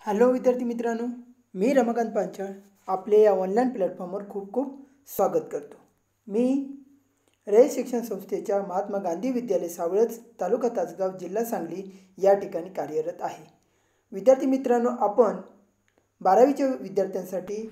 Hello विद्यार्थी मित्रांनो, मी रमाकांत पांचाळ आपले या ऑनलाईन प्लॅटफॉर्मवर खूप खूप स्वागत करतो। मी रयत शिक्षण संस्थेच्या महात्मा गांधी विद्यालय सावळज तालुका तासगाव जिल्हा सांगली या ठिकाणी कार्यरत आहे। विद्यार्थी मित्रांनो, आपण 12वीच्या विद्यार्थ्यांसाठी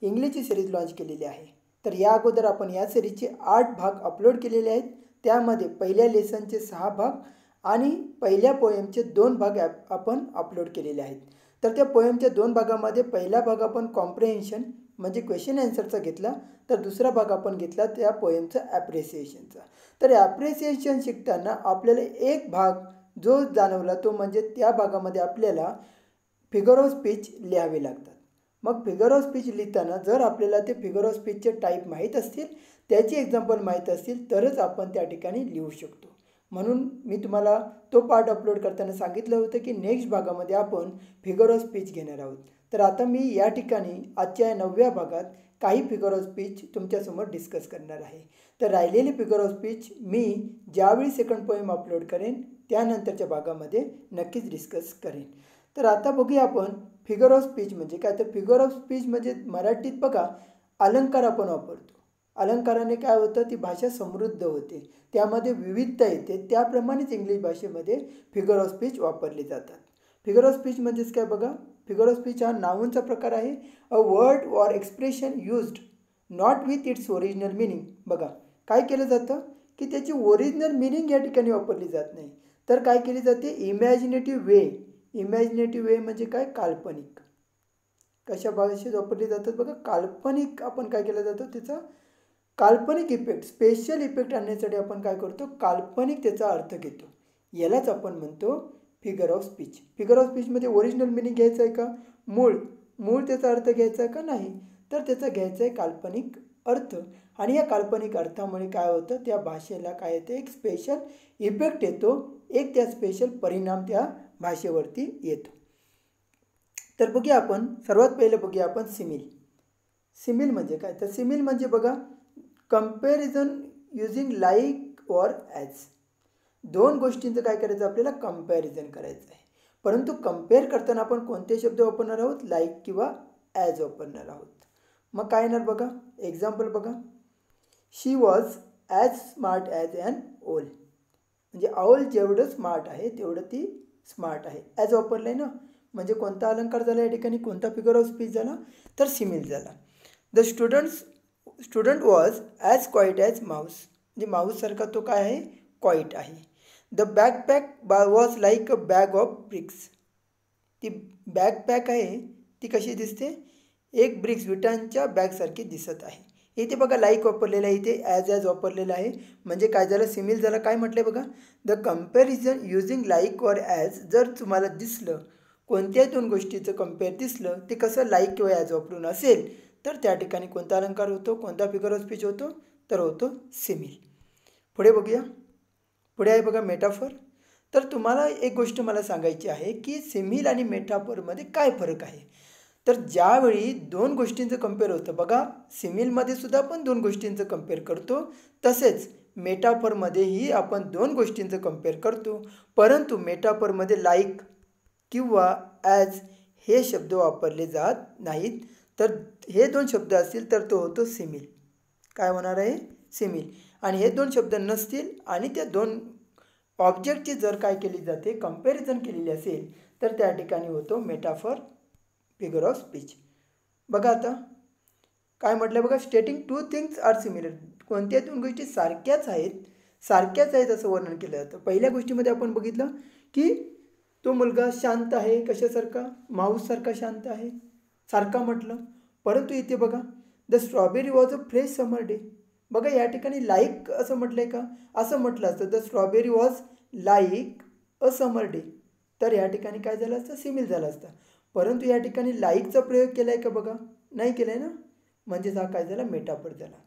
इंग्लिशची सिरीज लॉन्च केलेली आहे। तर या अगोदर आपण या सिरीजचे 8 भाग अपलोड केलेले आहेत। त्यामध्ये पहिल्या लेसनचे 6 भाग आणि पहिल्या पोएमचे 2 भाग आपण अपलोड केलेले आहेत। तर त्या पोएमच्या 2 भागामध्ये पहिला भाग आपण कॉम्प्रिहेन्शन म्हणजे क्वेश्चन आन्सरचा घेतला, तर दुसरा भाग आपण घेतला त्या पोएमचा ॲप्रिसिएशनचा। तर ॲप्रिसिएशन शिकताना आपल्याला एक भाग जो जाणवला तो म्हणजे त्या भागामध्ये आपल्याला फिगर ऑफ स्पीच लिहावे लागतात। मग फिगर ऑफ स्पीच लिहिताना जर आपल्याला ते फिगर ऑफ स्पीचचे टाईप माहीत असतील, त्याची एक्झाम्पल माहीत असतील तरच आपण त्या ठिकाणी लिहू शकतो। म्हणून मी तुम्हाला तो पार्ट अपलोड करताना सांगितलं होतं की नेक्स्ट भागामध्ये आपण फिगर ऑफ स्पीच घेणार आहोत। तर आता मी या ठिकाणी आजच्या 9व्या भागात काही फिगर ऑफ स्पीच तुमच्यासमोर डिस्कस करणार आहे। तर राहिलेली फिगर ऑफ स्पीच मी ज्यावेळी सेकंड पोएम अपलोड करेन त्यानंतरच्या भागामध्ये नक्कीच डिस्कस करेन। तर आता बघूया आपण फिगर ऑफ स्पीच म्हणजे काय। तर फिगर ऑफ स्पीच म्हणजे मराठीत बघा अलंकार आपण वापरतो। अलंकाराने काय होतं, ती भाषा समृद्ध होते, त्यामध्ये विविधता येते। त्याप्रमाणेच इंग्लिश भाषेमध्ये फिगर ऑफ स्पीच वापरले जातात। फिगर ऑफ स्पीच म्हणजेच काय बघा, फिगर ऑफ स्पीच हा नाउनचा प्रकार आहे। A word or expression used not with its original meaning. बघा काय केलं जातं की त्याची ओरिजिनल मिनिंग या ठिकाणी वापरली जात नाही, तर काय केली जाते इमॅजिनेटिव्ह वे। इमॅजिनेटिव्ह वे म्हणजे काय, काल्पनिक। कशा भाषेत वापरली जातात बघा, काल्पनिक। आपण काय केलं जातं त्याचा काल्पनिक इफेक्ट, स्पेशल इफेक्ट आणण्यासाठी आपण काय करतो, काल्पनिक त्याचा अर्थ घेतो। यालाच आपण म्हणतो figure of speech. Figure of स्पीचमध्ये ओरिजिनल मिनिंग घ्यायचं आहे का, मूळ त्याचा अर्थ घ्यायचा आहे का, नाही, तर त्याचा घ्यायचा आहे काल्पनिक अर्थ। आणि या काल्पनिक अर्थामुळे काय होतं, त्या भाषेला काय येतं, एक स्पेशल इफेक्ट येतो, एक त्या स्पेशल परिणाम त्या भाषेवरती येतो। तर बघूया आपण सर्वात पहिले बघूया आपण सिमिल। सिमिल म्हणजे काय, तर सिमिल म्हणजे बघा comparison using like or as. दोन गोष्टींचं काय करायचं, आपल्याला कंपॅरिझन करायचं आहे। परंतु कंपेअर करताना आपण कोणते शब्द वापरणार आहोत, लाईक किंवा ॲज वापरणार आहोत। मग काय येणार बघा, एक्झाम्पल बघा, she was as smart as an owl. म्हणजे ओल जेवढं स्मार्ट आहे तेवढं ती स्मार्ट आहे। ॲज वापरलं आहे ना, म्हणजे कोणता अलंकार झाला या ठिकाणी, कोणता फिगर ऑफ स्पीच झाला, तर सिमिल झाला। The student was as quiet as mouse. म्हणजे माऊससारखा तो काय आहे, क्वाईट आहे। The backpack was like a bag of bricks. ती बॅकपॅक आहे ती कशी दिसते, एक ब्रिक्स विटांच्या बॅगसारखी दिसत आहे। इथे बघा लाईक वापरलेलं आहे, इथे ॲज वापरलेलं आहे। म्हणजे काय झालं, सिमिल झालं। काय म्हटलं बघा, the comparison using like or as. जर तुम्हाला दिसलं कोणत्याही दोन गोष्टीचं कंपेअर दिसलं, ते कसं लाईक किंवा ॲज वापरून असेल, तर त्या ठिकाणी कोणता अलंकार होतो, कोणता फिगर ऑफ स्पीच होतो, तर होतो सिमिल। पुढे बघूया, पुढे आहे बघा मेटाफर। तर तुम्हाला एक गोष्ट मला सांगायची आहे की सिमिल आणि मेटाफरमध्ये काय फरक आहे। तर ज्यावेळी दोन गोष्टींचं कंपेअर होतं, बघा सिमिलमध्ये सुद्धा आपण दोन गोष्टींचं कंपेअर करतो, तसेच मेटाफरमध्येही आपण दोन गोष्टींचं कंपेअर करतो। परंतु मेटाफरमध्ये लाईक किंवा ॲज हे शब्द वापरले जात नाहीत। तर हे दोन शब्द असतील तर तो होतो सिमिल। काय होणार आहे, सिमिल। आणि हे दोन शब्द नसतील आणि त्या दोन ऑब्जेक्टची जर काय केली जाते, कंपॅरिझन केलेली असेल, तर त्या ठिकाणी होतो मेटाफर फिगर ऑफ स्पीच। बघा आता काय म्हटलं बघा, stating two things are similar. कोणत्या दोन गोष्टी सारख्याच आहेत असं वर्णन केलं जातं। पहिल्या गोष्टीमध्ये आपण बघितलं की तो मुलगा शांत आहे, कशासारखा, माऊससारखा शांत आहे, सारखा म्हटलं। परंतु इथे बघा, the strawberry was a fresh summer day. बघा या ठिकाणी लाईक असं म्हटलंय का, असं म्हटलं असतं the strawberry was like a summer day, तर या ठिकाणी काय झालं असतं, सिमिल झालं असतं। परंतु या ठिकाणी लाईकचा प्रयोग केला आहे का, बघा नाही केला आहे ना, म्हणजेच हा काय झाला, मेटाफर झाला।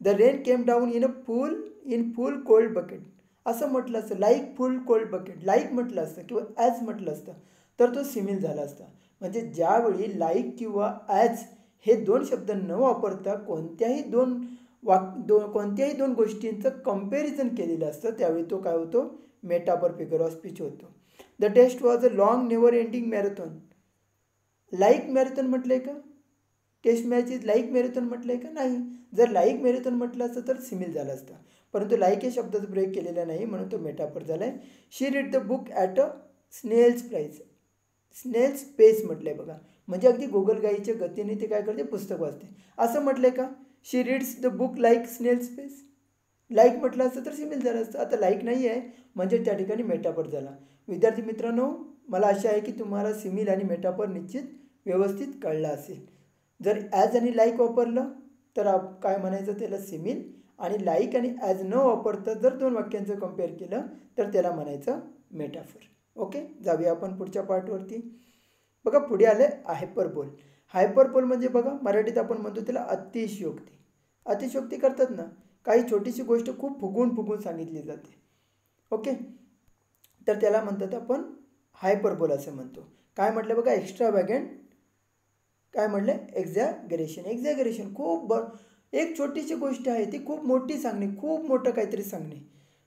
The rain came down in full cold bucket, असं म्हटलं असतं लाईक फुल कोल्ड बकेट, लाईक म्हटलं असतं किंवा ॲज म्हटलं असतं, तर तो सिमिल झाला असता। म्हणजे ज्यावेळी लाईक किंवा ॲज हे दोन शब्द न वापरता कोणत्याही दोन गोष्टींचं कंपॅरिझन केलेलं असतं, त्यावेळी तो काय होतो, मेटाफर फिगर ऑफ स्पीच होतो। The test was a long never ending marathon. Like marathon म्हटलं आहे का? Test match is like marathon म्हटलं आहे का? नाही. जर लाईक मॅरेथॉन म्हटलं असतं तर सिमिल झालं असतं, परंतु लाईक या शब्दाचा प्रयोग केलेला नाही म्हणून तो मेटाफर झाला आहे. She read the book at a snail's price. Snail's pace म्हटलं आहे बघा, म्हणजे अगदी गोगलगाईच्या गतीने ते काय करते, पुस्तक वाचते असं म्हटलं आहे का? She reads the book like snail's pace. Like म्हटलं असतं तर सिमिल झालं असतं. आता लाईक नाही आहे म्हणजे त्या ठिकाणी मेटाफर झाला. विद्यार्थी मित्रांनो, मला आशा आहे की तुम्हाला सिमिल आणि मेटाफर निश्चित व्यवस्थित कळलं असेल. जर ॲज आणि लाईक वापरलं तर काय म्हणायचं त्याला सिमिल, आणि लाईक आणि ॲज न वापरता जर दोन वाक्यांचं कम्पेअर केलं तर त्याला म्हणायचं मेटाफर. ओके, जाऊया आपण पुढच्या पार्टवरती. बघा पुढे आले हायपरबोल. हायपरबोल म्हणजे बघा मराठीत आपण म्हणतो त्याला अतिशयोक्ती. अतिशयोक्ती करतात ना, काही छोटीशी गोष्ट खूप फुगून फुगून सांगितली जाते. ओके, तर त्याला म्हणतात आपण हायपरबोल असं म्हणतो. काय म्हटलं बघा, एक्स्ट्रावॅगंट, काय म्हटलं, एक्झॅगरेशन. एक्झॅगरेशन खूप एक छोटीशी गोष्ट आहे ती खूप मोठी सांगणे, खूप मोठं काहीतरी सांगणे.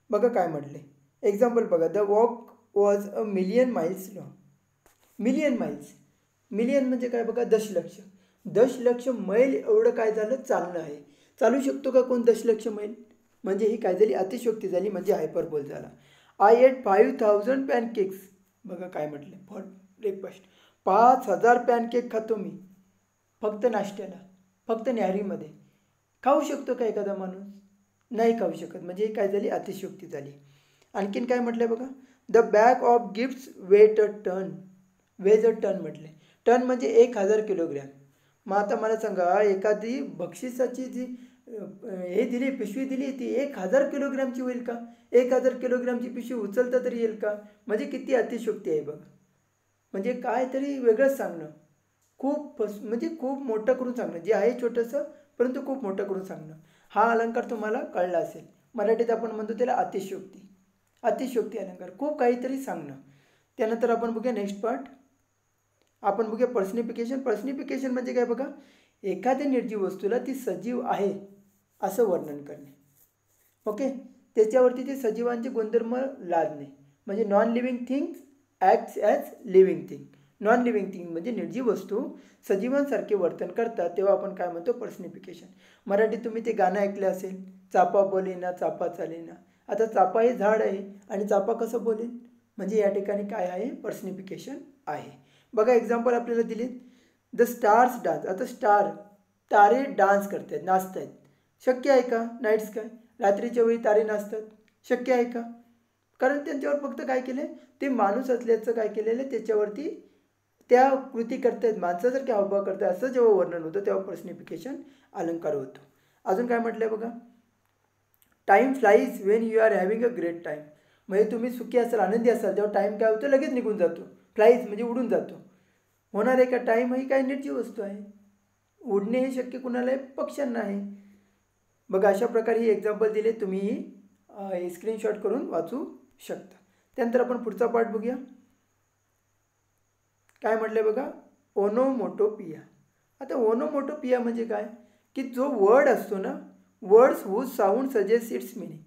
बघा काय म्हटले, एक्झाम्पल बघा, the walk was a million miles long. Million miles, million म्हणजे काय बघा, दशलक्ष. दशलक्ष मैल एवढं काय झालं, चालणं आहे. चालू शकतो का कोण दशलक्ष मैल? म्हणजे ही काय झाली, अतिशयोक्ती झाली, म्हणजे हायपरबोल झाला. I ate 5000 pancakes. बघा काय म्हटले, फॉर ब्रेकफास्ट. 5000 पॅनकेक खातो मी फक्त नाश्त्याला, फक्त न्याहारीमध्ये. खाऊ शकतो का एखादा माणूस? नाही खाऊ शकत, म्हणजे काय झाली, अतिशयोक्ती झाली. आणखीन काय म्हटलं बघा, the bag of gifts weight a ton. Weighs a ton म्हटले. टन म्हणजे 1000 किलोग्रॅम. मग आता मला सांगा, एखादी बक्षिसाची जी हे दिली, पिशवी दिली, ती 1000 किलोग्रॅमची होईल का? 1000 किलोग्रॅमची पिशवी उचलता तरी येईल का? म्हणजे किती अतिशयोक्ती आहे बघा. म्हणजे काय तरी वेगळंच सांगणं, खूप म्हणजे खूप मोठं करून सांगणं, जे आहे छोटंसं परंतु खूप मोठं करून सांगणं. हा अलंकार तुम्हाला कळला असेल. मराठीत आपण म्हणतो त्याला अतिशयोक्ती. अतिशयोक्ती अलंकार, खूप काहीतरी सांगणं. त्यानंतर आपण बघूया नेक्स्ट पार्ट. आपण बघूया पर्सनिफिकेशन. पर्सनिफिकेशन म्हणजे काय बघा, एखाद्या निर्जीव वस्तूला ती सजीव आहे असं वर्णन करणे. ओके, त्याच्यावरती ते सजीवांचे गुणधर्म लादणे. म्हणजे non living things acts as living thing. Non living thing म्हणजे निर्जीव वस्तू सजीवांसारखे वर्तन करतात, तेव्हा आपण काय म्हणतो, पर्सनिफिकेशन. मराठीत तुम्ही ते गाणं ऐकलं असेल, चापा बोलेना चापा चालेना. आता चापा हे झाड आहे आणि चापा कसं बोलेल, म्हणजे या ठिकाणी काय आहे, पर्सनिफिकेशन आहे. बघा एक्झाम्पल आपल्याला दिले, द स्टार्स डान्स. आता स्टार, तारे डान्स करत आहेत, नाचत आहेत. शक्य आहे का? नाईट स्काय, रात्रीच्या वेळी तारे नाचतात, शक्य आहे का? कारण त्यांच्यावर फक्त काय केलं आहे, ते माणूस असल्याचं काय केलेलं आहे, त्याच्यावरती त्या कृती करतायत, माणसासारखे हावभाव करतात असं जेव्हा वर्णन होतं तेव्हा पर्सनिफिकेशन अलंकार होतो. अजून काय म्हटलं आहे बघा, time flies when you are having a great time. म्हणजे तुम्ही सुखी असाल, आनंदी असाल, तेव्हा टाईम काय होतं, लगेच निघून जातो. फ्लाईज म्हणजे उडून जातो. होणार आहे का? टाईम ही काय निर्जीव वस्तू आहे, उडणे हे शक्य कुणाला आहे, पक्ष्यांना आहे. बघा अशा प्रकारे ही एक्झाम्पल दिले, तुम्ही स्क्रीनशॉट करून वाचू शकता. त्यानंतर आपण पुढचा पार्ट बघूया. काय म्हटलं बघा, ओनोमोटोपिया. आता ओनोमोटोपिया म्हणजे काय, की जो वर्ड असतो ना, words whose sound suggest its meaning.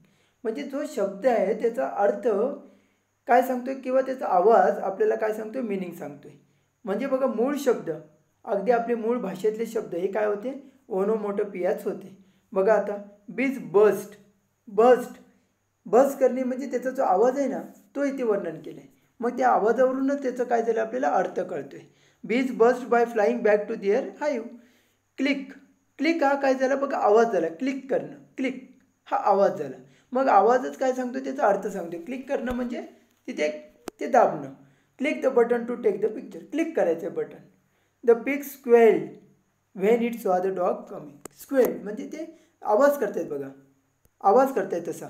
म्हणजे जो शब्द आहे त्याचा अर्थ काय सांगतोय किंवा त्याचा आवाज आपल्याला काय सांगतोय, मिनिंग सांगतोय. म्हणजे बघा मूळ शब्द, अगदी आपले मूळ भाषेतले शब्द हे काय होते, ओनोमोटोपियाच होते. बघा आता बीज बस्ट. बस्ट, बस्ट करणे म्हणजे त्याचा जो आवाज आहे ना तो इथे वर्णन केलं आहे. मग त्या आवाजावरूनच त्याचं काय झालं आपल्याला अर्थ कळतोय. Bees buzzed by flying back to their hive. Click, click हा काय झाला बघा, आवाज झाला. क्लिक करणं, क्लिक हा आवाज झाला. मग आवाजच काय सांगतो, त्याचा अर्थ सांगतो. क्लिक करणं म्हणजे तिथे ते दाबणं. Click the button to take the picture, click करायचं button. The pig squealed when it saw the dog coming. Squealed म्हणजे ते आवाज करतायत बघा, आवाज करतायत, तसा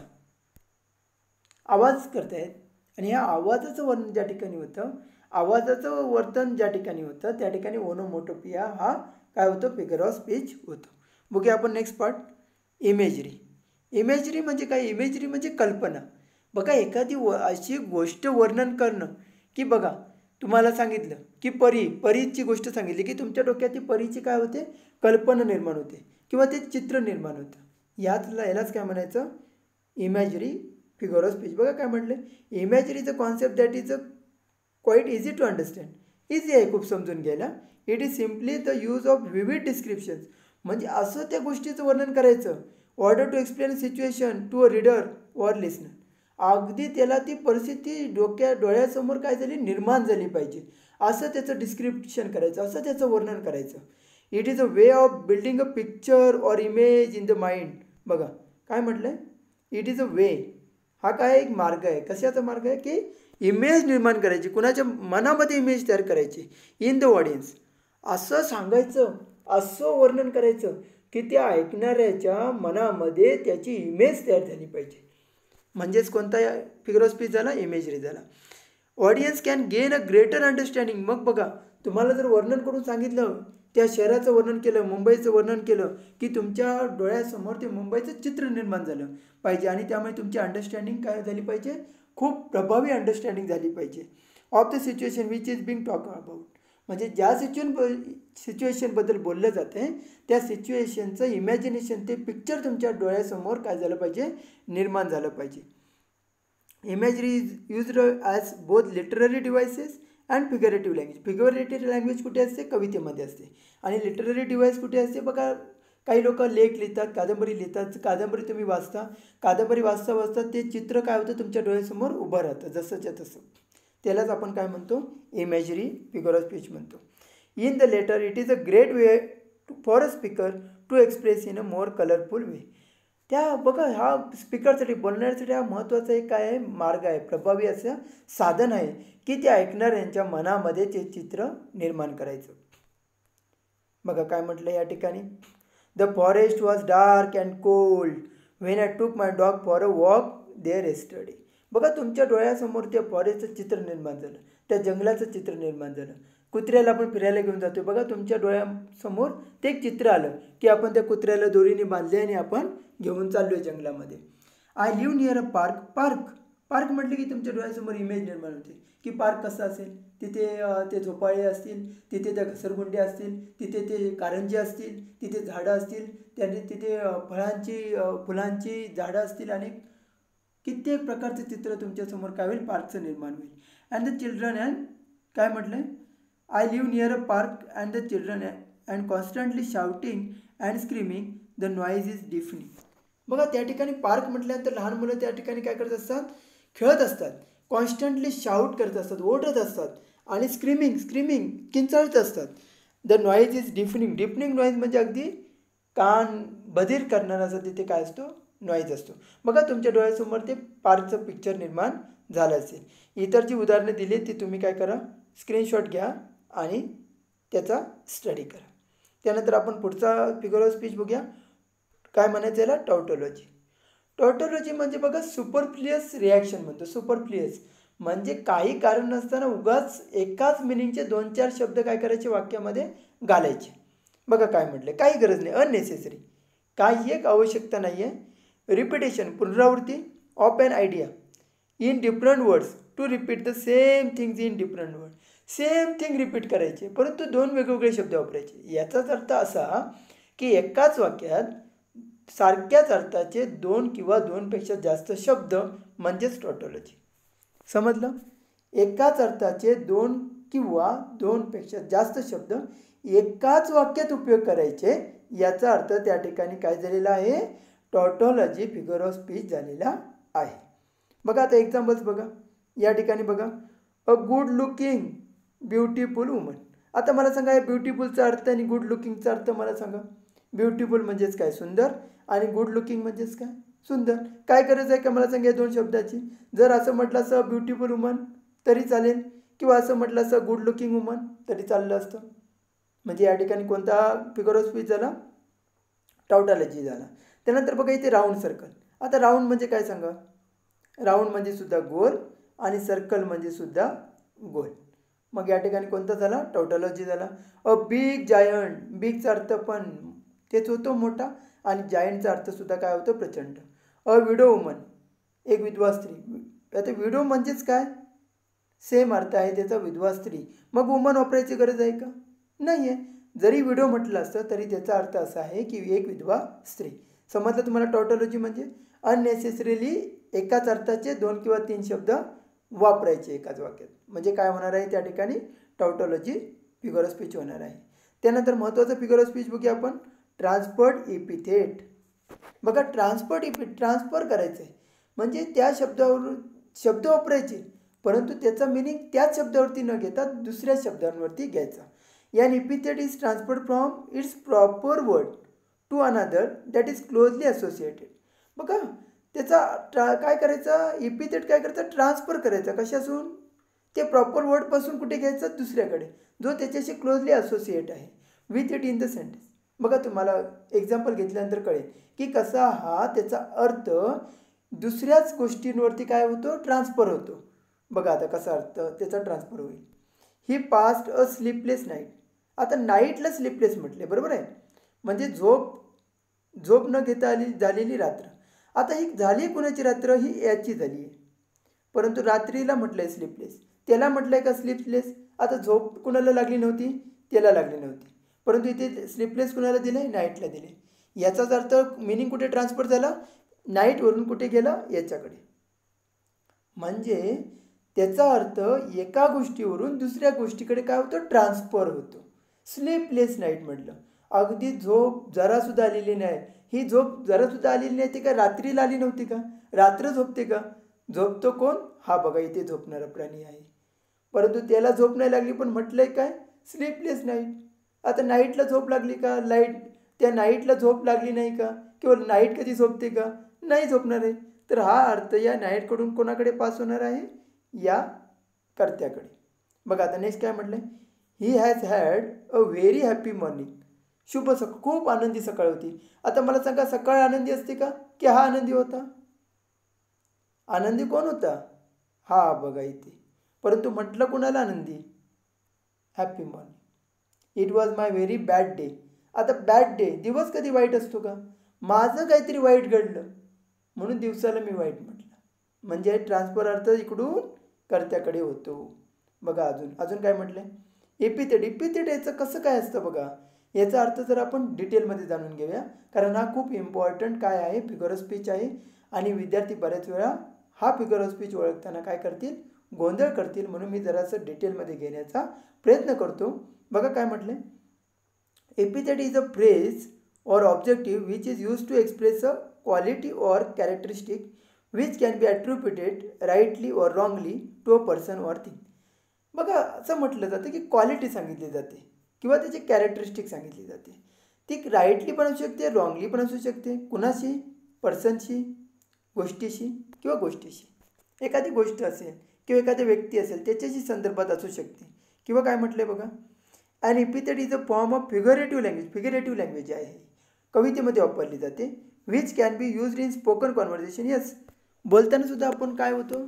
आवाज करतायत. आणि ह्या आवाजाचं वर्णन ज्या ठिकाणी होतं, आवाजाचं वर्तन ज्या ठिकाणी होतं त्या ठिकाणी ओनोमोटोपिया हा काय होतं, फिगर ऑफ स्पीच होतं. बघूया आपण नेक्स्ट पार्ट, इमेजरी. इमेजरी म्हणजे काय, इमेजरी म्हणजे कल्पना. बघा एखादी अशी गोष्ट वर्णन करणं, की बघा तुम्हाला सांगितलं की परीची गोष्ट सांगितली की तुमच्या डोक्यात ती परीची काय होते, कल्पना निर्माण होते किंवा ते चित्र निर्माण होतं. यालाच काय म्हणायचं, इमॅजरी फिगर ऑफ स्पीच. बघा काय म्हटलं, imagery is a concept that is a quite easy to understand. Easy आहे खूप समजून घ्यायला. It is simply the use of vivid descriptions. म्हणजे असं त्या गोष्टीचं वर्णन करायचं order to explain situation to a reader or listener. अगदी त्याला ती परिस्थिती डोळ्यासमोर काय झाली निर्माण झाली पाहिजे असं त्याचं डिस्क्रिप्शन करायचं, असं त्याचं वर्णन करायचं. It is a way of building a picture or image in the mind. बघा काय म्हटलं आहे, इट इज अ वे. हा काय एक मार्ग आहे. कशाचा मार्ग आहे की इमेज निर्माण करायची, कुणाच्या मनामध्ये इमेज तयार करायची इन द ऑडियन्स. असं सांगायचं, असं वर्णन करायचं की त्या ऐकणाऱ्याच्या मनामध्ये त्याची इमेज तयार झाली पाहिजे. म्हणजेच कोणता फिगर ऑफ स्पीच झाला, इमेजरी झाला. Audience can gain a greater understanding. मग बघा तुम्हाला जर वर्णन करून सांगितलं, त्या शहराचं वर्णन केलं, मुंबईचं वर्णन केलं की तुमच्या डोळ्यासमोर ते मुंबईचं चित्र निर्माण झालं पाहिजे आणि त्यामुळे तुमची अंडरस्टँडिंग काय झाली पाहिजे, खूप प्रभावी अंडरस्टँडिंग झाली पाहिजे of the situation which is being talk about. म्हणजे ज्या सिच्युएशनबद्दल बोललं जातं आहे त्या सिच्युएशनचं इमॅजिनेशन, ते पिक्चर तुमच्या डोळ्यासमोर काय झालं पाहिजे, निर्माण झालं पाहिजे. Imagery is used as both literary devices and figurative language. Figurative language कुठे असते, कवितेमध्ये असते. आणि लिटररी डिव्हाइस कुठे असते, बघा काही लोक लेख लिहितात, कादंबरी लिहितात, कादंबरी तुम्ही वाचता, कादंबरी वाचता वाचता ते चित्र काय होतं तुमच्या डोळ्यासमोर उभं राहतं जसंच्या तसं. त्यालाच आपण काय म्हणतो, इमेजरी फिगर ऑफ स्पीच म्हणतो. In the latter it is a great way for a speaker to express in a more colourful way. त्या बघा हा स्पीकरसाठी, बोलण्यासाठी हा महत्त्वाचा एक काय आहे, मार्ग आहे, प्रभावी असं साधन आहे की त्या ऐकणाऱ्यांच्या मनामध्ये ते चित्र निर्माण करायचं. बघा काय म्हटलं या ठिकाणी, the forest was dark and cold when I took my dog for a walk there yesterday. बघा तुमच्या डोळ्यासमोर त्या फॉरेस्टचं चित्र निर्माण झालं, त्या जंगलाचं चित्र निर्माण झालं. कुत्र्याला आपण फिरायला घेऊन जातो, बघा तुमच्या डोळ्यासमोर ते एक चित्र आलं की आपण त्या कुत्र्याला दोरीने बांधले आणि आपण घेऊन चाललो आहे जंगलामध्ये. I live near a park. Park म्हटलं की तुमच्या डोळ्यासमोर इमेज निर्माण होते की पार्क कसा असेल, तिथे ते झोपाळे असतील, तिथे त्या घसरगुंडी असतील, तिथे ते कारंजी असतील, तिथे झाडं असतील, त्याने तिथे फुलांची झाडं असतील आणि कित्येक प्रकारचे चित्र तुमच्यासमोर काय होईल, पार्कचं निर्माण होईल. अँड द चिल्ड्रन अँड काय म्हटलं आहे, I live near a park and the children and constantly shouting and screaming the noise is deafening. बघा त्या ठिकाणी पार्क म्हटल्यानंतर लहान मुलं त्या ठिकाणी काय करत असतात, खेळत असतात, कॉन्स्टंटली शाऊट करत असतात, ओरडत असतात आणि स्क्रीमिंग किंचाळत असतात. द नॉईज इज डिफनिंग नॉईज म्हणजे अगदी कान बधीर करणारा असं तिथे काय असतो, नॉईज असतो. बघा तुमच्या डोळ्यासमोर ते पार्कचं पिक्चर निर्माण झालं असेल. इतर जी उदाहरणं दिली ती तुम्ही काय करा, स्क्रीनशॉट घ्या आणि त्याचा स्टडी करा. त्यानंतर आपण पुढचा फिगर ऑफ स्पीच बघूया. काय म्हणायचं याला, टॉटॉलॉजी. टॉटॉलॉजी म्हणजे बघा सुपरफ्लुअस रिॲक्शन म्हणतो. सुपरफ्लुअस म्हणजे काही कारण नसताना उगाच एकाच मिनिंगचे 2-4 शब्द काय करायचे, वाक्यामध्ये घालायचे. बघा काय म्हटलं, काही गरज नाही, अननेसेसरी, काही एक आवश्यकता नाही आहे. रिपिटेशन पुनरावृत्ती of an idea in different words to repeat the same things in different word. Same thing repeat करायचे परंतु 2 वेगवेगळे शब्द वापरायचे. याचाच अर्थ असा की एकाच वाक्यात सारख्याच अर्थाचे 2 किंवा 2पेक्षा जास्त शब्द म्हणजेच टॉटॉलॉजी. समजलं, एकाच अर्थाचे 2 किंवा 2पेक्षा जास्त शब्द एकाच वाक्यात उपयोग करायचे, याचा अर्थ त्या ठिकाणी काय झालेला आहे, टॉटॉलॉजी फिगर ऑफ स्पीच झालेला आहे. बघा आता एक्झाम्पल्स बघा या ठिकाणी. बघा a good looking beautiful woman. आता मला सांगा या ब्युटिफुलचा अर्थ आणि गुड लुकिंगचा अर्थ मला सांगा. ब्युटिफुल म्हणजेच काय, सुंदर, आणि गुड लुकिंग म्हणजेच काय, सुंदर. काय गरज आहे का मला सांगा या 2 शब्दाची. जर असं म्हटलं असं ब्युटिफुल वुमन तरी चालेल किंवा असं म्हटलं असं गुड लुकिंग वुमन तरी चाललं असतं. म्हणजे या ठिकाणी कोणता फिगर ऑफ स्पीच झाला, टॉटॉलॉजी झाला. त्यानंतर बघा इथे राऊंड सर्कल. आता राऊंड म्हणजे काय सांगा, राऊंड म्हणजे सुद्धा गोल आणि सर्कल म्हणजे सुद्धा गोल. मग या ठिकाणी कोणता झाला, टॉटॉलॉजी झाला. अ बिग जायंट, बिगचा अर्थ पण तेच होतो मोठा आणि जायंटचा अर्थ सुद्धा काय होतो, प्रचंड. अ विडो वुमन, एक विधवा स्त्री. आता विडो म्हणजेच काय, सेम अर्थ आहे त्याचा, विधवा स्त्री. मग वुमन वापरायची गरज आहे का, नाही आहे. जरी विडो म्हटलं असतं तरी त्याचा अर्थ असा आहे की एक विधवा स्त्री. समजलं तुम्हाला टॉटॉलॉजी म्हणजे अननेसेसरीली एकाच अर्थाचे 2 किंवा 3 शब्द वापरायचे एकाच वाक्यात. म्हणजे काय होणार आहे त्या ठिकाणी, टाउटॉलॉजी फिगर ऑफ स्पीच होणार आहे. त्यानंतर महत्त्वाचं फिगर ऑफ स्पीच बघूया आपण, ट्रान्सफर्ड इपिथेट. बघा ट्रान्सफर करायचं आहे म्हणजे त्या शब्दावरून शब्द वापरायचे, परंतु त्याचा मिनिंग त्याच शब्दावरती न घेता दुसऱ्या शब्दांवरती घ्यायचा. An epithet is transferred from its proper word to another that is closely associated. बघा त्याचा काय करायचा, इपिथेट काय करायचा, ट्रान्सफर करायचा कशासून, ते प्रॉपर वर्डपासून कुठे घ्यायचं, दुसऱ्याकडे जो त्याच्याशी क्लोजली असोसिएट आहे with it in the sentence. बघा तुम्हाला एक्झाम्पल घेतल्यानंतर कळेल की कसा हा त्याचा अर्थ दुसऱ्याच गोष्टींवरती काय होतो, ट्रान्सफर होतो. बघा आता कसा अर्थ त्याचा ट्रान्सफर होईल. ही पास्ट अ स्लीपलेस नाईट. आता नाईटला स्लीपलेस म्हटले, बरोबर आहे, म्हणजे झोप न घेता झालेली रात्र. आता ही झाली कुणाची रात्र, ही याची झाली आहे, परंतु रात्रीला म्हटलं आहे स्लीपलेस, त्याला म्हटलं आहे का स्लीपलेस. आता झोप कुणाला लागली नव्हती, त्याला लागली नव्हती, परंतु इथे स्लीपलेस कुणाला दिले, नाईटला दिले. याचाच अर्थ मिनिंग कुठे ट्रान्सफर झाला, नाईटवरून कुठे गेला, याच्याकडे. म्हणजे त्याचा अर्थ एका गोष्टीवरून दुसऱ्या गोष्टीकडे काय होतं, ट्रान्सफर होतो. स्लीपलेस नाईट म्हटलं, अगदी झोप जरासुद्धा आलेली नाही. ही झोप जरासुद्धा आलेली नाही ती का रात्रीला आली नव्हती का, रात्र झोपते का, झोपतो कोण, हा बघा इथे झोपणारा प्राणी आहे, परंतु त्याला झोप नाही लागली पण म्हटलंय काय, स्लीपलेस नाईट. आता नाईटला झोप लागली का, त्या नाईटला झोप लागली नाही का, किंवा नाईट कधी झोपते का, नाही झोपणार आहे. तर हा अर्थ या नाईटकडून कोणाकडे पास होणार आहे, या कर्त्याकडे. बघा आता नेक्स्ट काय म्हटलंय, he has had a very happy morning. शुभ सकाळ, खूप आनंदी सकाळ होती. आता मला सांगा सकाळ आनंदी असते का, की हा आनंदी होता, आनंदी कोण होता, हा बघा इथे, परंतु म्हटलं कुणाला आनंदी, happy morning. It was my very bad day. आता बॅड डे, दिवस कधी वाईट असतो का, माझं काहीतरी वाईट घडलं म्हणून दिवसाला मी वाईट म्हटलं, म्हणजे ट्रान्सफर अर्थ इकडून कर्त्याकडे होतो. बघा अजून काय म्हटलंय, इपिथेट याचं कसं काय असतं बघा, याचा अर्थ जर आपण डिटेलमध्ये जाणून घेऊया, कारण हा खूप इम्पॉर्टंट काय आहे, फिगर ऑफ स्पीच आहे. आणि विद्यार्थी बऱ्याच वेळा हा फिगर ऑफ स्पीच ओळखताना काय करतील, गोंधळ करतील, म्हणून मी जरासं डिटेलमध्ये घेण्याचा प्रयत्न करतो. बघा काय म्हटलंय, epithet is a phrase or objective which is used to express a quality or characteristic which can be attributed rightly or wrongly to a person or thing. बघा असं म्हटलं जातं की क्वालिटी सांगितली जाते किंवा त्याची कॅरेक्टरिस्टिक सांगितली जाते. ती राईटली पण असू शकते, रॉंगली पण असू शकते. कुणाशी, पर्सनशी, गोष्टीशी किंवा गोष्टीशी. एखादी गोष्ट असेल किंवा एखादी व्यक्ती असेल त्याच्याशी संदर्भात असू शकते. किंवा काय म्हटलं आहे बघा, and epithet is a form of figurative language आहे, कवितेमध्ये वापरली जाते. Which can be used in spoken conversation. Yes, बोलताना सुद्धा आपण काय होतो,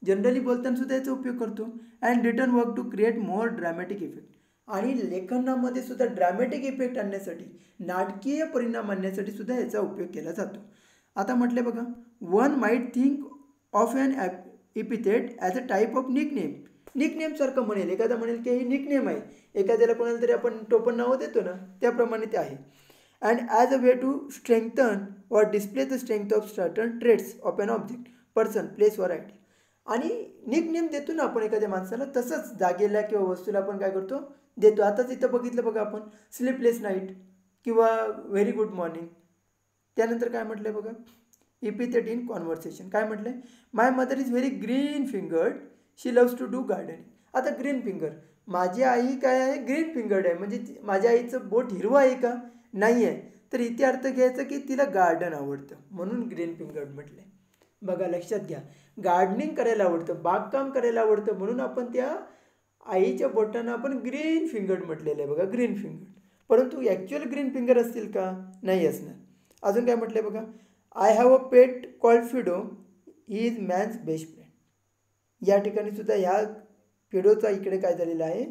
जनरली बोलताना सुद्धा याचा उपयोग करतो. And return work to create more dramatic effect. आणि लेखनामध्ये सुद्धा ड्रॅमॅटिक इफेक्ट आणण्यासाठी, नाटकीय परिणाम आणण्यासाठी सुद्धा याचा उपयोग केला जातो. आता म्हटले बघा, one might think of an epithet as a type of nickname. निकनेमसारखं म्हणेल, एखादा म्हणेल की हे निकनेम आहे, एखाद्याला कोणाला तरी आपण टोपण नावं देतो ना, त्याप्रमाणे ते आहे. And as a way to strengthen or display the strength of certain traits of an object, person, place or idea. आणि निकनेम देतो ना आपण एखाद्या माणसाला, तसंच जागेला किंवा वस्तूला आपण काय करतो, देतो. आताच इथं बघितलं बघा आपण, स्लीपलेस नाईट किंवा व्हेरी गुड मॉर्निंग. त्यानंतर काय म्हटलं आहे बघा, इपिथेट इन कॉन्व्हर्सेशन. काय म्हटलं आहे, my mother is very green fingered, she loves to do gardening. आता ग्रीन फिंगर, माझी आई काय आहे, ग्रीन फिंगर्ड आहे, म्हणजे माझ्या आईचं बोट हिरवं आहे का, नाही आहे. तर इथे अर्थ घ्यायचा की तिला गार्डन आवडतं म्हणून ग्रीन फिंगर्ड म्हटलं आहे. बघा लक्षात घ्या, गार्डनिंग करायला आवडतं, बागकाम करायला आवडतं, म्हणून आपण त्या आईच्या बोटांना आपण ग्रीन फिंगर्ड म्हटलेलं आहे. बघा ग्रीन फिंगर्ड, परंतु ॲक्च्युअल ग्रीन फिंगर असतील का, नाही असणार. अजून काय म्हटलं आहे बघा, I have a pet called Fido, he is man's best friend. या ठिकाणी सुद्धा ह्या फिडोचा इकडे काय झालेला आहे,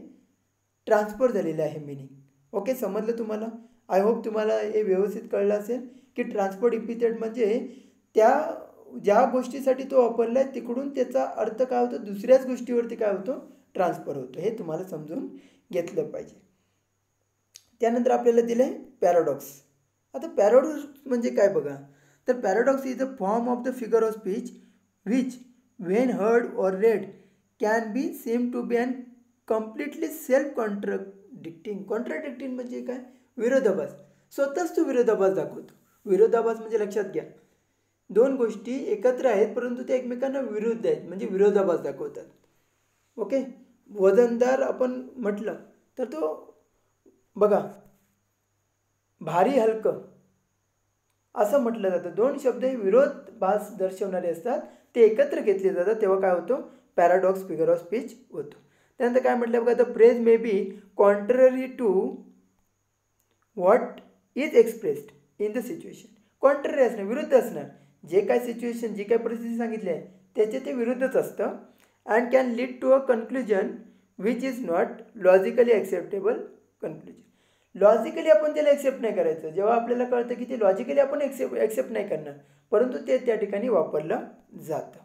ट्रान्सफर झालेला आहे मिनिंग. ओके, समजलं तुम्हाला. आय होप तुम्हाला हे व्यवस्थित कळलं असेल की ट्रान्सफर इपिथेट म्हणजे त्या ज्या गोष्टीसाठी तो वापरला आहे तिकडून त्याचा अर्थ काय होतो, दुसऱ्याच गोष्टीवरती काय होतो, ट्रान्सफर होतो. हे तुम्हाला समजून घेतलं पाहिजे. त्यानंतर आपल्याला दिलं आहे पॅराडॉक्स. आता पॅराडॉक्स म्हणजे काय बघा, तर paradox is a form of the figure of speech which when heard or read can be seen to be an completely self contradicting म्हणजे काय, विरोधाभास. स्वतःच तो विरोधाभास दाखवतो. विरोधाभास म्हणजे लक्षात घ्या, दोन गोष्टी एकत्र आहेत परंतु ते एकमेकांना विरुद्ध आहेत, म्हणजे विरोधाभास दाखवतात. ओके. वजनदार आपण म्हटलं तर तो बघा, भारी हलकं असं म्हटलं जातं. दोन शब्द हे विरोधाभास दर्शवणारे असतात, ते एकत्र घेतले जातात तेव्हा काय होतं, पॅराडॉक्स फिगर ऑफ स्पीच होतो. त्यानंतर काय म्हटलं बघा, the phrase may be contrary to what is expressed in the situation. Contrary असणार, विरुद्ध असणार. जे काय सिच्युएशन, जी काय परिस्थिती सांगितली आहे त्याचे ते विरुद्धच असतं. And can lead to a conclusion which is not logically acceptable conclusion. Logically आपण त्याला ॲक्सेप्ट नाही करायचं. जेव्हा आपल्याला कळतं की ते लॉजिकली आपण ॲक्सेप्ट नाही करणार, परंतु ते त्या ठिकाणी वापरलं जातं.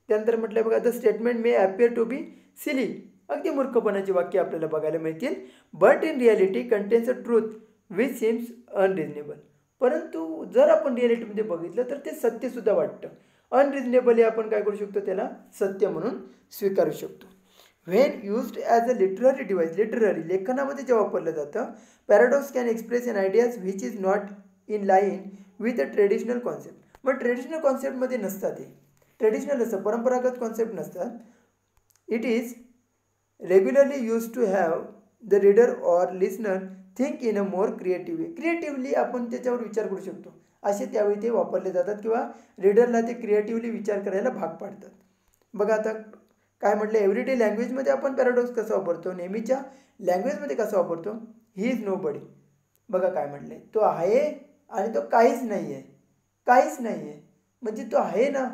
त्यानंतर म्हटलं बघा, the statement may appear to be silly. अगदी मूर्खपणाची वाक्य आपल्याला बघायला मिळतील. But in reality contains a truth which seems unreasonable. परंतु जर आपण रिॲलिटीमध्ये बघितलं तर ते सत्यसुद्धा वाटतं. अनरिजनेबली आपण काय करू शकतो, त्याला सत्य म्हणून स्वीकारू शकतो. When used as a literary device, literary लेखनामध्ये जे वापरलं जातं, paradox can express an ideas which is not in line with a traditional concept. मग ट्रेडिशनल कॉन्सेप्टमध्ये नसतात, ते ट्रेडिशनल असतं, परंपरागत कॉन्सेप्ट नसतात. It is regularly use to have the reader or listener think in a more creatively आपण त्याच्यावर विचार करू शकतो, असे त्यावेळी ते वापरले जातात किंवा रीडरला ते क्रिएटिव्हली विचार करायला भाग पाडतात. बघा आता काय म्हटलं, एव्हरीडे लँग्वेजमध्ये आपण पॅराडॉक्स कसा वापरतो, नेहमीच्या लँग्वेजमध्ये कसा वापरतो, ही इज नो बडी. बघा काय म्हटलं, तो आहे आणि तो काहीच नाही आहे. काहीच नाही आहे म्हणजे तो आहे ना,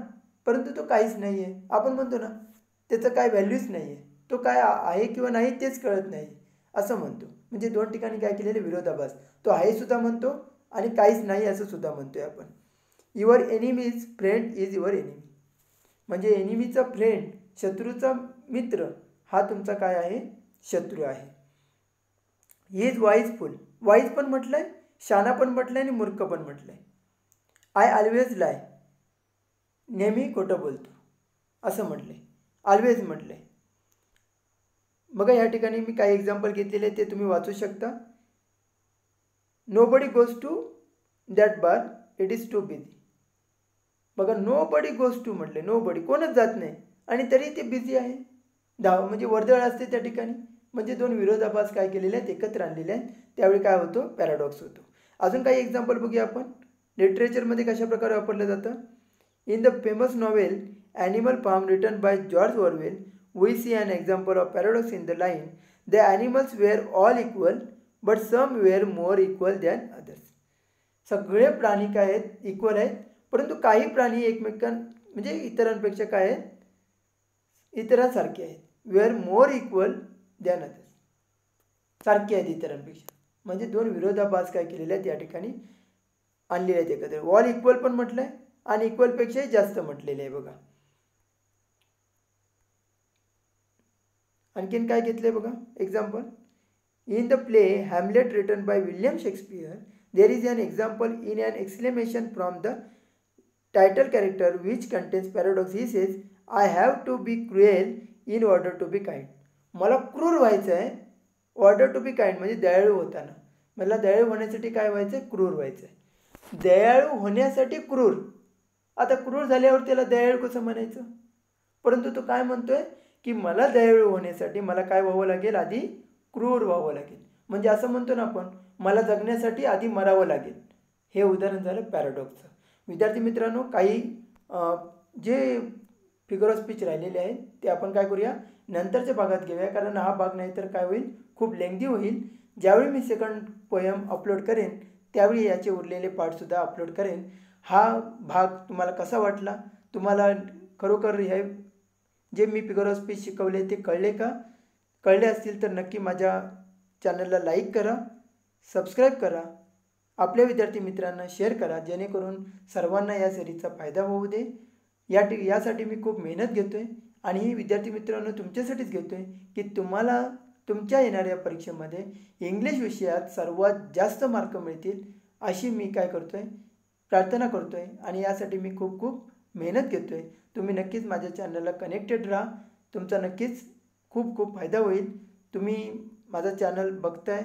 परंतु तो काहीच नाही आहे. आपण म्हणतो ना, त्याचं काय व्हॅल्यूच नाही आहे, तो काय आहे किंवा नाही तेच कळत नाही, असं म्हणतो. म्हणजे दोन ठिकाणी काय केलेले, विरोधाभास. तो आहे सुद्धा म्हणतो आणि काहीच नाही असं सुद्धा म्हणतोय आपण. Your enemies friend is your enemy. म्हणजे एनिमीचा फ्रेंड, शत्रूचा मित्र हा तुमचा काय आहे, शत्रू आहे. He is वाईजफुल. वाईज पण म्हटलंय, शाना पण म्हटलंय आणि मूर्ख पण म्हटलंय. आय ऑलवेज लाय. नेहमी खोटं बोलतो असं म्हटलंय. ऑलवेज म्हटलंय. बघा या ठिकाणी मी काही एक्झाम्पल घेतलेले ते तुम्ही वाचू शकता. Nobody goes to that bar, it is too busy. बघा, नो बडी गोज टू म्हटले, नो बडी कोणच जात नाही आणि तरी ते बिझी आहे. म्हणजे वर्दळ असते त्या ठिकाणी. म्हणजे दोन विरोधाभास काय केलेले आहेत, एकत्र आणलेले आहेत. त्यावेळी काय होतो, पॅराडॉक्स होतो. अजून काही एक्झाम्पल बघूया आपण. लिटरेचरमध्ये कशा प्रकारे वापरलं जातं. In the famous novel Animal Farm written by George Orwell, we see an example of paradox in the line, the animals were all equal but some were more equal than others. सगळे प्राणी काय आहेत, equal आहेत, परंतु काही प्राणी म्हणजे इतरांपेक्षा काय आहेत, इतरांसारखे आहेत. Were more equal than others, सारखे आहेत इतरांपेक्षा. म्हणजे दोन विरोधाभास काय केलेले आहेत या ठिकाणी आणलेले आहेत एकत्र. ऑल इक्वल पण म्हटलंय आणि इक्वलपेक्षाही जास्त म्हटलेले आहे. बघा आणखीन काय घेतलंय बघा example. In the play Hamlet written by William Shakespeare, there is an example in an exclamation from the title character which contains paradox. He says, I have to be cruel in order to be kind. मला क्रूर व्हायचं आहे, order to be kind म्हणजे दयाळू होताना. मला दयाळू होण्यासाठी काय व्हायचं आहे, क्रूर व्हायचं आहे. दयाळू होण्यासाठी क्रूर. आता क्रूर झाल्यावर त्याला दयाळू कसं म्हणायचं, परंतु तो काय म्हणतोय की मला दयाळू होण्यासाठी मला काय व्हावं लागेल, आधी क्रूर व्हावं लागेल. म्हणजे असं म्हणतो ना आपण, मला जगण्यासाठी आधी मरावं लागेल. हे उदाहरण झालं पॅराडॉक्सचं. विद्यार्थी मित्रांनो, काही जे फिगर ऑफ स्पीच राहिलेले आहेत ते आपण काय करूया, नंतरच्या भागात घेऊया, कारण हा भाग नाही तर काय होईल, खूप लेंदी होईल. ज्यावेळी मी सेकंड पोयम अपलोड करेन त्यावेळी याचे उरलेले पार्टसुद्धा अपलोड करेन. हा भाग तुम्हाला कसा वाटला, तुम्हाला खरोखर हे जे मी फिगर ऑफ स्पीच शिकवले ते कळले का? कळले असतील तर नक्की माझ्या चॅनलला लाईक करा, सबस्क्राईब करा, आपल्या विद्यार्थी मित्रांना शेअर करा, जेणेकरून सर्वांना या सिरीजचा फायदा होऊ दे. यासाठी मी खूप मेहनत घेतो आहे आणि ही विद्यार्थी मित्रांनो तुमच्यासाठीच घेतो आहे की तुम्हाला तुमच्या येणाऱ्या परीक्षेमध्ये इंग्लिश विषयात सर्वात जास्त मार्क मिळतील अशी मी काय करतो आहे, प्रार्थना करतो आहे आणि यासाठी मी खूप मेहनत घेतो आहे. तुम्ही नक्कीच माझ्या चॅनलला कनेक्टेड राहा. तुमचा नक्कीच खूप खूप फायदा होईल. तुम्ही माझा चॅनल बघताय,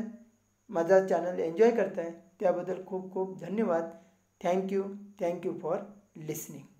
माझा चॅनल एन्जॉय करताय, त्याबद्दल खूप खूप धन्यवाद. Thank you for listening.